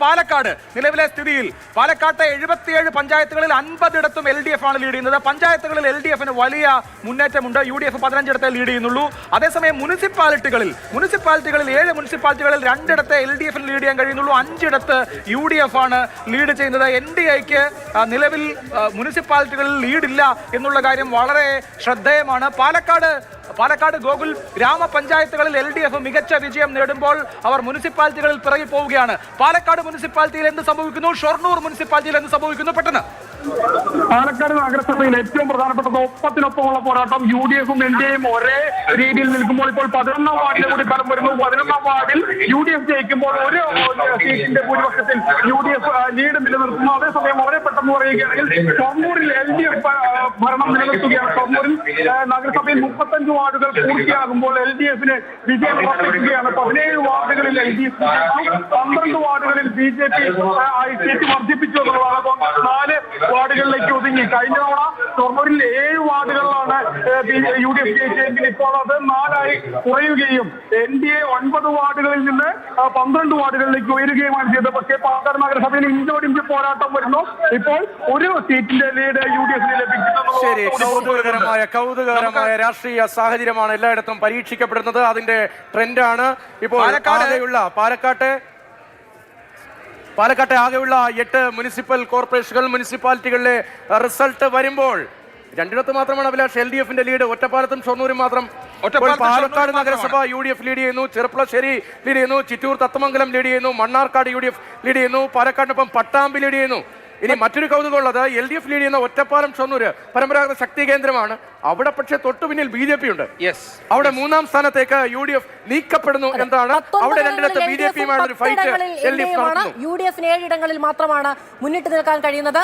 പാലക്കാട് നിലവിലെ സ്ഥിതിയിൽ പാലക്കാട്ടെ 77 പഞ്ചായത്തുകളിൽ 50 LDF ആണ് ലീഡ് ചെയ്യുന്നത്. പഞ്ചായത്തുകളിൽ LDF വലിയ മുന്നേറ്റമുണ്ട്. UDF 15 ലീഡ് ചെയ്യുന്നുള്ളൂ. അതേസമയം മുനിസിപ്പാലിറ്റികളിൽ 7 മുനിസിപ്പാലിറ്റികളിൽ 2 LDF ലീഡ് ചെയ്യാൻ കഴിയുന്നുള്ളൂ. 5 UDF ആണ് ലീഡ് ചെയ്യുന്നത്. NDAക്ക് നിലവിൽ മുനിസിപ്പാലിറ്റികളിൽ ലീഡില്ല എന്നുള്ള കാര്യം വളരെ ശ്രദ്ധേയമാണ്. പാലക്കാട് ഗോകുൽ ഗ്രാമപഞ്ചായത്തുകളിൽ LDF മികച്ച വിജയം നേടുമ്പോൾ അവർ മുനിസിപ്പാലിറ്റികളിൽ പിറകി പോവുകയാണ്. പാലക്കാട് മുനിസിപ്പാലിറ്റിയിൽ എന്ത് സംഭവിക്കുന്നു, ഷൊർണൂർ മുനിസിപ്പാലിറ്റിയിൽ എന്ത് സംഭവിക്കുന്നു? പെട്ടെന്ന് പാലക്കാട് നഗരസഭയിൽ ഏറ്റവും പ്രധാനപ്പെട്ടത് ഒപ്പത്തിനൊപ്പമുള്ള പോരാട്ടം. UDF-ഉം NDA-യും ഒരേ രീതിയിൽ നിൽക്കുമ്പോൾ ഇപ്പോൾ 11ാം വാർഡിലെ കൂടി ഫലം വരുന്നു. 11ാം വാർഡിൽ UDF ജയിക്കുമ്പോൾ ഒരു സീറ്റിന്റെ ഭൂരിപക്ഷത്തിൽ UDF ലീഡ് നിലനിർത്തുന്നു. അതേസമയം വളരെ പെട്ടെന്ന് പറയുകയാണെങ്കിൽ ഷൊർണൂരിൽ LDF ഭരണം നിലനിർത്തുകയാണ്. ഷൊർണൂരിൽ നഗരസഭയിൽ 35 വാർഡുകൾ പൂർത്തിയാകുമ്പോൾ LDF-ന് വിജയം ഉറപ്പിക്കുകയാണ്. 17 വാർഡുകളിൽ LDF, 12 വാർഡുകളിൽ BJP സീറ്റ് വർദ്ധിപ്പിച്ചു എന്നുള്ളതാണ്. 4 വാർഡുകളിലേക്ക് ഒതുങ്ങി. കഴിഞ്ഞ തവണ ഷൊർണൂരിൽ 7 വാർഡുകളിലാണ് UDF ജയിച്ചെങ്കിൽ ഇപ്പോൾ അത് 4 കുറയുകയും NDA 9 വാർഡുകളിൽ നിന്ന് 12 വാർഡുകളിലേക്ക് ഉയരുകയുമാണ് ചെയ്തത്. പക്ഷേ പാലക്കാട് നഗരസഭയിൽ ഇഞ്ചോടിഞ്ച് പോരാട്ടം വരുന്നു. ഇപ്പോൾ ഒരു സീറ്റിന്റെ ലീഡ് UDF-ന് ലഭിക്കുന്നു. ശരി, കൗതുകകരമായ രാഷ്ട്രീയ സാഹചര്യമാണ് എല്ലായിടത്തും പരീക്ഷിക്കപ്പെടുന്നത്. അതിന്റെ ട്രെൻഡാണ് ഇപ്പോൾ പാലക്കാട്ടെ ആകെയുള്ള 8 മുനിസിപ്പൽ കോർപ്പറേഷനുകൾ മുനിസിപ്പാലിറ്റികളിലെ റിസൾട്ട് വരുമ്പോൾ 2 മാത്രമാണ് അഭിലാഷ് LDF-ന്റെ ലീഡ്. ഒറ്റപ്പാലത്തും ഷൊർണൂരും മാത്രം. പാലക്കാട് നഗരസഭ UDF ലീഡ് ചെയ്യുന്നു, ചെറുപ്പളശ്ശേരി ലീഡ് ചെയ്യുന്നു, ചിറ്റൂർ തത്തമംഗലം ലീഡ് ചെയ്യുന്നു, മണ്ണാർക്കാട് UDF ലീഡ് ചെയ്യുന്നു, പാലക്കാടിനൊപ്പം പട്ടാമ്പി ലീഡ് ചെയ്യുന്നു. ഇനി മറ്റൊരു കൗതുകമുള്ളത് LDF ലീഡ് ചെയ്യുന്ന ഒറ്റപ്പാലം ഷൊർണൂര് പരമ്പരാഗത ശക്തി കേന്ദ്രമാണ്. അവിടെ പക്ഷേ തൊട്ടു പിന്നിൽ BJP ഉണ്ട്. അവിടെ 3ാം സ്ഥാനത്തേക്ക് UDF നീക്കപ്പെടുന്നു എന്നതാണ്. അവിടെ 2 BJP-യുമായുള്ള ഒരു ഫൈറ്റ് LDF നടത്തുന്നു. UDF-ന് 7 ഇടങ്ങളിൽ മാത്രമാണ് മുന്നിട്ട് നിൽക്കാൻ കഴിയുന്നത്.